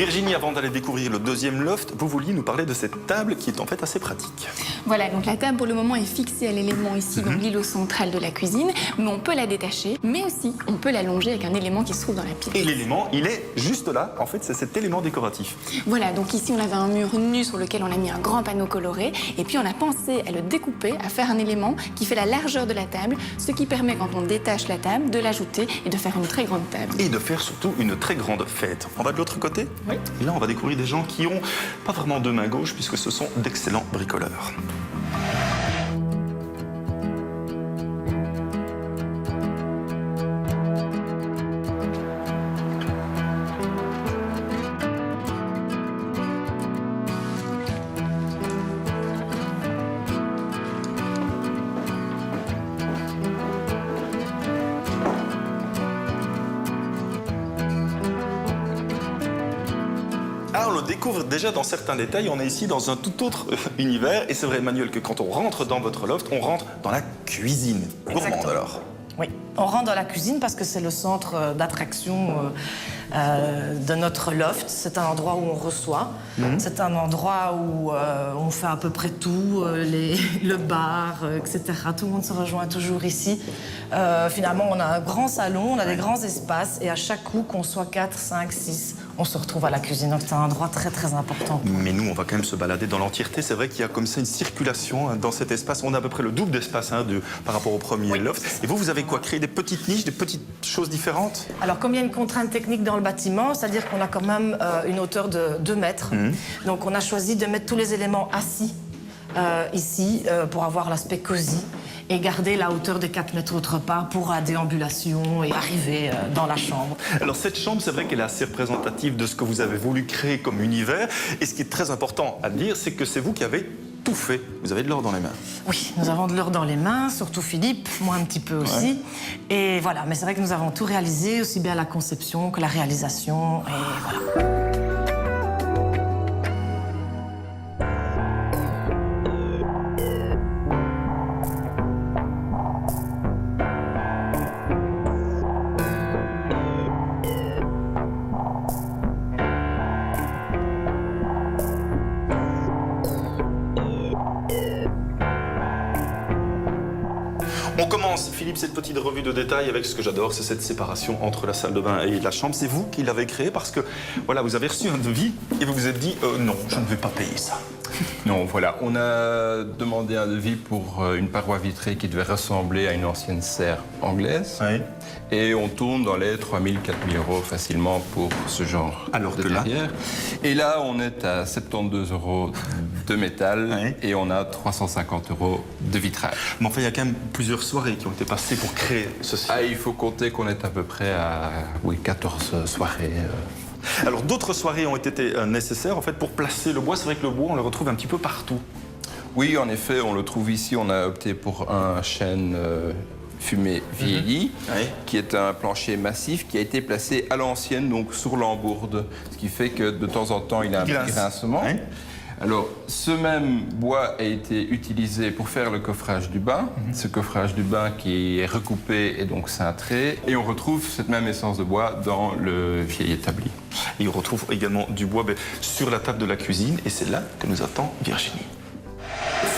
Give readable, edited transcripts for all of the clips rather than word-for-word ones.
Virginie, avant d'aller découvrir le deuxième loft, vous vouliez nous parler de cette table qui est en fait assez pratique. Voilà, donc la table pour le moment est fixée à l'élément ici, donc l'îlot central de la cuisine, mais on peut la détacher, mais aussi on peut la longer avec un élément qui se trouve dans la pièce. Et l'élément, il est juste là, en fait, c'est cet élément décoratif. Voilà, donc ici on avait un mur nu sur lequel on a mis un grand panneau coloré, et puis on a pensé à le découper, à faire un élément qui fait la largeur de la table, ce qui permet quand on détache la table de l'ajouter et de faire une très grande table. Et de faire surtout une très grande fête. On va de l'autre côté? Oui. Et là, on va découvrir des gens qui ont pas vraiment deux mains gauches, puisque ce sont d'excellents bricoleurs. Ah, on le découvre déjà dans certains détails, on est ici dans un tout autre univers. Et c'est vrai, Emmanuel, que quand on rentre dans votre loft, on rentre dans la cuisine. Gourmande alors. Oui, on rentre dans la cuisine parce que c'est le centre d'attraction de notre loft. C'est un endroit où on reçoit. C'est un endroit où on fait à peu près tout, le bar, etc. Tout le monde se rejoint toujours ici. Finalement, on a un grand salon, on a des grands espaces et à chaque coup, qu'on soit 4, 5, 6, on se retrouve à la cuisine. Donc c'est un endroit très très important. Mais nous, on va quand même se balader dans l'entièreté. C'est vrai qu'il y a comme ça une circulation dans cet espace. On a à peu près le double d'espace par rapport au premier loft. Et vous avez quoi? Créé des petites niches, des petites choses différentes? Alors, comme il y a une contrainte technique dans le bâtiment, c'est-à-dire qu'on a quand même une hauteur de 2 mètres. Donc, on a choisi de mettre tous les éléments assis ici pour avoir l'aspect cosy et garder la hauteur de 4 mètres autre part pour la déambulation et arriver dans la chambre. Alors, cette chambre, c'est vrai qu'elle est assez représentative de ce que vous avez voulu créer comme univers. Et ce qui est très important à dire, c'est que c'est vous qui avez tout fait. Vous avez de l'or dans les mains. Oui, nous avons de l'or dans les mains, surtout Philippe, moi un petit peu aussi. Ouais. Et voilà, mais c'est vrai que nous avons tout réalisé, aussi bien la conception que la réalisation, et voilà. On commence, Philippe, cette petite revue de détails avec ce que j'adore, c'est cette séparation entre la salle de bain et la chambre. C'est vous qui l'avez créé parce que, voilà, vous avez reçu un devis et vous vous êtes dit non, je ne vais pas payer ça. Non, voilà, on a demandé un devis pour une paroi vitrée qui devait ressembler à une ancienne serre anglaise. Oui. Et on tourne dans les 3 000, 4 000 euros facilement pour ce genre de verrière. Et là, on est à 72 euros de métal et on a 350 euros de vitrage. Mais enfin, il y a quand même plusieurs soirées qui ont été passées pour créer ceci. Ah, il faut compter qu'on est à peu près à 14 soirées. Alors, d'autres soirées ont été nécessaires en fait pour placer le bois. C'est vrai que le bois, on le retrouve un petit peu partout. Oui, en effet, on le trouve ici. On a opté pour un chêne fumé vieilli, qui est un plancher massif qui a été placé à l'ancienne, donc sur l'embourde, ce qui fait que de temps en temps, il a un petit grincement. Alors, ce même bois a été utilisé pour faire le coffrage du bain. Ce coffrage du bain qui est recoupé et donc cintré. Et on retrouve cette même essence de bois dans le vieil établi. Et on retrouve également du bois sur la table de la cuisine. Et c'est là que nous attend Virginie.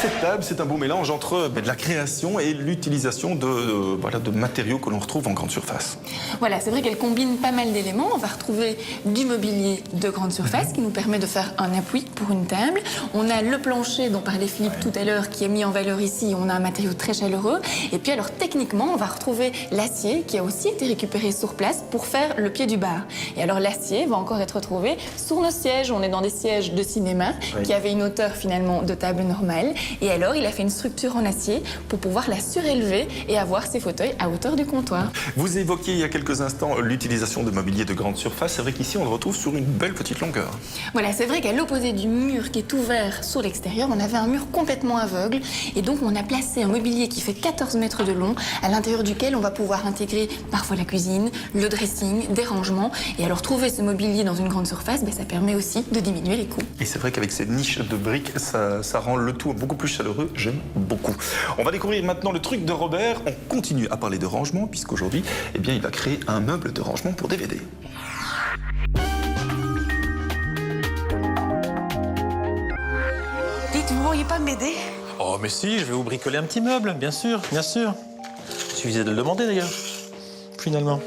Cette table, c'est un beau mélange entre de la création et l'utilisation de matériaux que l'on retrouve en grande surface. Voilà, c'est vrai qu'elle combine pas mal d'éléments. On va retrouver du mobilier de grande surface qui nous permet de faire un appui pour une table. On a le plancher dont parlait Philippe tout à l'heure qui est mis en valeur ici. On a un matériau très chaleureux. Et puis alors techniquement, on va retrouver l'acier qui a aussi été récupéré sur place pour faire le pied du bar. Et alors l'acier va encore être retrouvé sur nos sièges. On est dans des sièges de cinéma qui avaient une hauteur finalement de table normale. Et alors, il a fait une structure en acier pour pouvoir la surélever et avoir ses fauteuils à hauteur du comptoir. Vous évoquiez il y a quelques instants l'utilisation de mobilier de grande surface. C'est vrai qu'ici, on le retrouve sur une belle petite longueur. Voilà, c'est vrai qu'à l'opposé du mur qui est ouvert sur l'extérieur, on avait un mur complètement aveugle. Et donc, on a placé un mobilier qui fait 14 mètres de long, à l'intérieur duquel on va pouvoir intégrer parfois la cuisine, le dressing, des rangements. Et alors, trouver ce mobilier dans une grande surface, ça permet aussi de diminuer les coûts. Et c'est vrai qu'avec ces niches de briques, ça rend le tout beaucoup plus chaleureux. J'aime beaucoup. On va découvrir maintenant le truc de Robert. On continue à parler de rangement, puisqu'aujourd'hui, il va créer un meuble de rangement pour DVD. Vous ne pourriez pas m'aider? Oh, mais si, je vais vous bricoler un petit meuble, bien sûr, bien sûr. Il suffisait de le demander, d'ailleurs, finalement.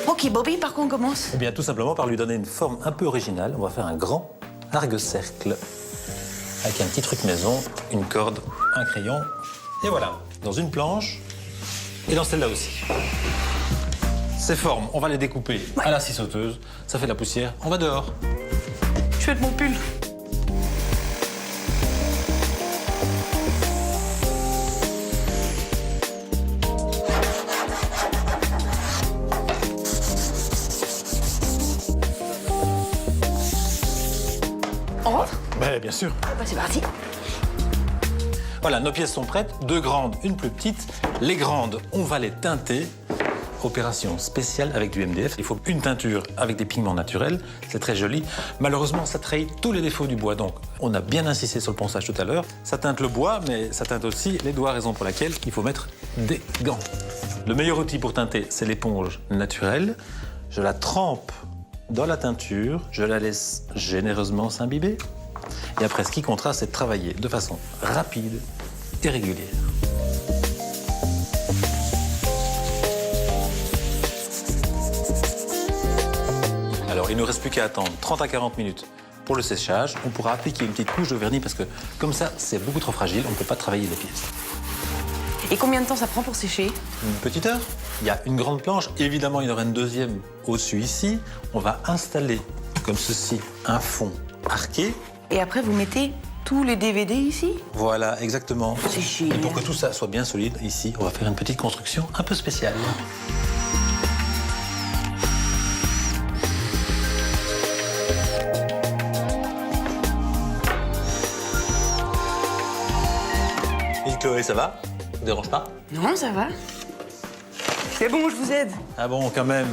Ok, Bobby, par quoi on commence? Eh bien, tout simplement par lui donner une forme un peu originale. On va faire un grand arc-cercle avec un petit truc maison, une corde, un crayon, et voilà, dans une planche et dans celle-là aussi. Ces formes, on va les découper à la scie sauteuse. Ça fait de la poussière, on va dehors. Je vais mettre mon pull. On rentre? Ben, bien sûr. Bah, c'est parti. Voilà, nos pièces sont prêtes. 2 grandes, une plus petite. Les grandes, on va les teinter. Opération spéciale avec du MDF. Il faut une teinture avec des pigments naturels. C'est très joli. Malheureusement, ça trahit tous les défauts du bois. Donc, on a bien insisté sur le ponçage tout à l'heure. Ça teinte le bois, mais ça teinte aussi les doigts, raison pour laquelle il faut mettre des gants. Le meilleur outil pour teinter, c'est l'éponge naturelle. Je la trempe dans la teinture. Je la laisse généreusement s'imbiber. Et après, ce qui comptera, c'est de travailler de façon rapide et régulière. Alors, il ne nous reste plus qu'à attendre 30 à 40 minutes pour le séchage. On pourra appliquer une petite couche de vernis parce que, comme ça, c'est beaucoup trop fragile. On ne peut pas travailler les pièces. Et combien de temps ça prend pour sécher? Une petite heure. Il y a une grande planche. Évidemment, il y en aura une deuxième au-dessus ici. On va installer, comme ceci, un fond arqué. Et après, vous mettez tous les DVD ici? Voilà, exactement. C'est génial. Et pour que tout ça soit bien solide, ici, on va faire une petite construction un peu spéciale. Et Chloé, ça va? Ça vous dérange pas? Non, ça va. C'est bon, je vous aide. Ah bon, quand même.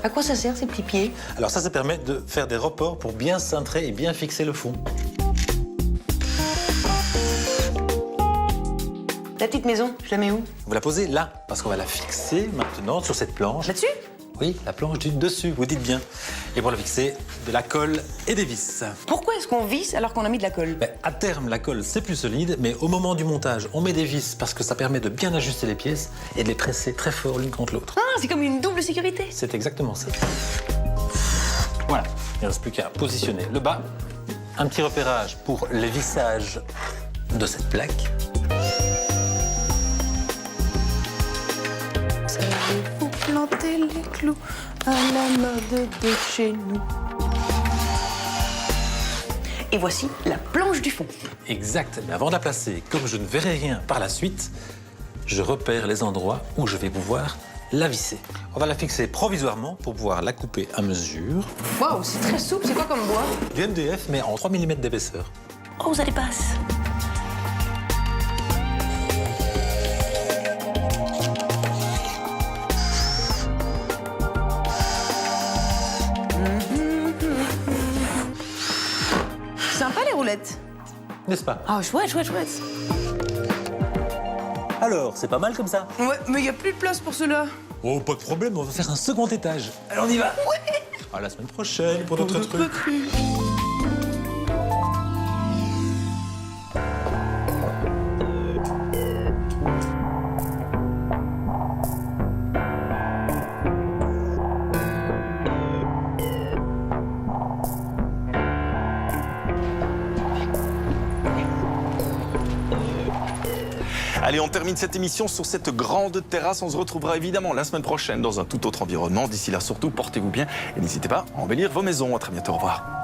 À quoi ça sert, ces petits pieds? Alors ça permet de faire des reports pour bien cintrer et bien fixer le fond. La petite maison, je la mets où? Vous la posez là, parce qu'on va la fixer maintenant sur cette planche. Là-dessus? Oui, la planche du dessus, vous dites bien. Et pour la fixer, de la colle et des vis. Pourquoi est-ce qu'on visse alors qu'on a mis de la colle? Ben, à terme, la colle, c'est plus solide, mais au moment du montage, on met des vis parce que ça permet de bien ajuster les pièces et de les presser très fort l'une contre l'autre. Ah, c'est comme une double sécurité. C'est exactement ça. Voilà, il ne reste plus qu'à positionner le bas. Un petit repérage pour les vissages de cette plaque. Savez-vous planter les clous à la mode de chez nous? Et voici la planche du fond. Exact, mais avant de la placer, comme je ne verrai rien par la suite, je repère les endroits où je vais pouvoir la visser. On va la fixer provisoirement pour pouvoir la couper à mesure. Waouh, c'est très souple. C'est quoi comme bois? Du MDF, mais en 3 mm d'épaisseur. Oh, ça dépasse. Sympa les roulettes. N'est-ce pas? Ah, chouette, chouette, chouette. Alors, c'est pas mal comme ça? Ouais, mais il n'y a plus de place pour cela. Oh, pas de problème, on va faire un second étage. Allez, on y va. Ouais. À la semaine prochaine pour d'autres trucs. Allez, on termine cette émission sur cette grande terrasse. On se retrouvera évidemment la semaine prochaine dans un tout autre environnement. D'ici là, surtout, portez-vous bien et n'hésitez pas à embellir vos maisons. À très bientôt, au revoir.